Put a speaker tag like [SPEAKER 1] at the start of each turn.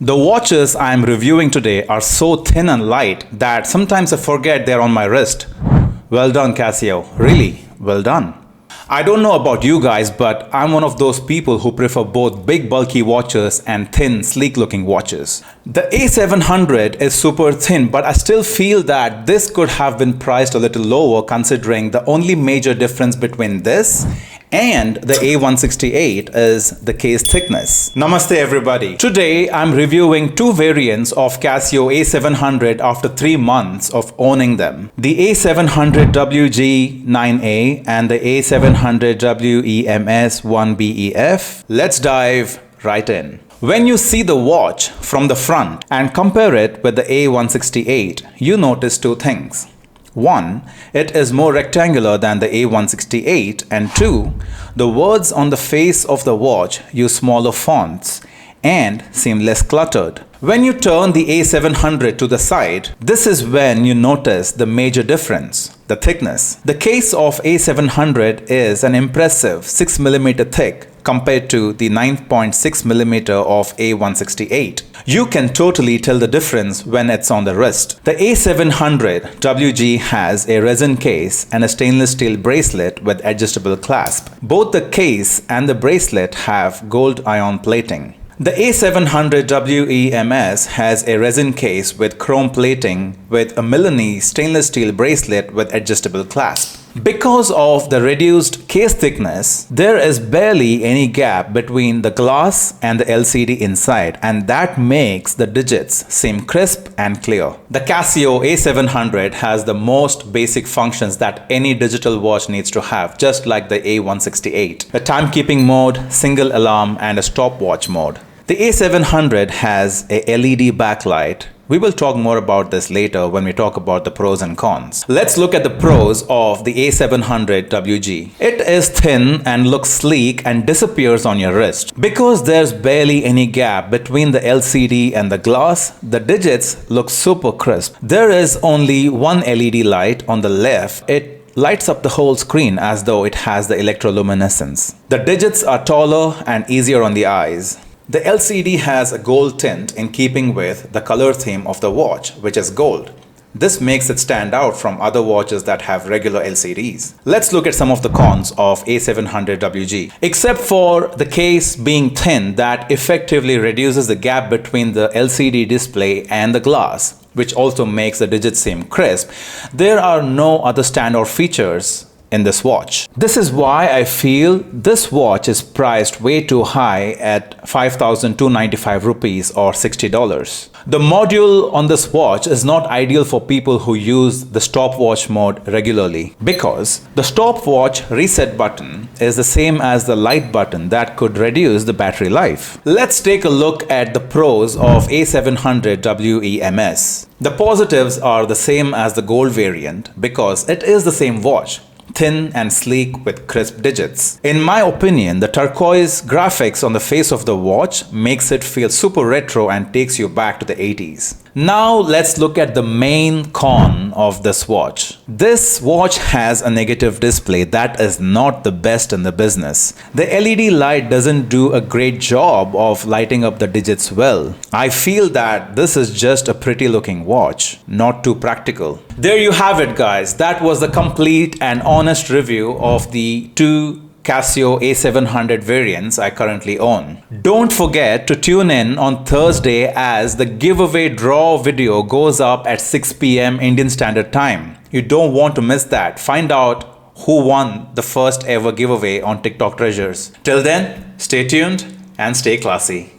[SPEAKER 1] The watches I am reviewing today are so thin and light that sometimes I forget they're on my wrist. Well done, Casio. Really, well done. I don't know about you guys, but I'm one of those people who prefer both big bulky watches and thin sleek looking watches. The A700 is super thin, but I still feel that this could have been priced a little lower considering the only major difference between this and the A168 is the case thickness. Namaste everybody. Today I'm reviewing two variants of Casio A700 after 3 months of owning them. The A700 WG9A and the A700 WEMS 1BEF. Let's dive right in. When you see the watch from the front and compare it with the A168, you notice two things. One, it is more rectangular than the A168, and two, the words on the face of the watch use smaller fonts and seem less cluttered. When you turn the A700 to the side, this is when you notice the major difference, the thickness. The case of A700 is an impressive 6mm thick compared to the 9.6mm of A168. You can totally tell the difference when it's on the wrist. The A700 WG has a resin case and a stainless steel bracelet with adjustable clasp. Both the case and the bracelet have gold ion plating. The A700 WEMS has a resin case with chrome plating with a Milanese stainless steel bracelet with adjustable clasp. Because of the reduced case thickness, there is barely any gap between the glass and the LCD inside, and that makes the digits seem crisp and clear. The Casio A700 has the most basic functions that any digital watch needs to have, just like the A168. A timekeeping mode, single alarm, and a stopwatch mode. The A700 has a LED backlight. We will talk more about this later when we talk about the pros and cons. Let's look at the pros of the A700 WG. It is thin and looks sleek and disappears on your wrist. Because there's barely any gap between the LCD and the glass, the digits look super crisp. There is only one LED light on the left. It lights up the whole screen as though it has the electroluminescence. The digits are taller and easier on the eyes. The LCD has a gold tint in keeping with the color theme of the watch, which is gold. This makes it stand out from other watches that have regular LCDs. Let's look at some of the cons of A700 WG. Except for the case being thin that effectively reduces the gap between the LCD display and the glass, which also makes the digits seem crisp, there are no other standout features in this watch. This is why I feel this watch is priced way too high at 5,295 rupees or $60. The module on this watch is not ideal for people who use the stopwatch mode regularly because the stopwatch reset button is the same as the light button that could reduce the battery life. Let's take a look at the pros of A700 WEMS. The positives are the same as the gold variant because it is the same watch. Thin and sleek with crisp digits. In my opinion, the turquoise graphics on the face of the watch makes it feel super retro and takes you back to the 80s. Now let's look at the main con of this watch. This watch has a negative display that is not the best in the business. The LED light doesn't do a great job of lighting up the digits well. I feel that this is just a pretty looking watch, not too practical. There you have it guys, that was the complete and honest review of the two Casio A700 variants I currently own. Don't forget to tune in on Thursday as the giveaway draw video goes up at 6 p.m. Indian Standard Time. You don't want to miss that. Find out who won the first ever giveaway on TikTok Treasures. Till then, stay tuned and stay classy.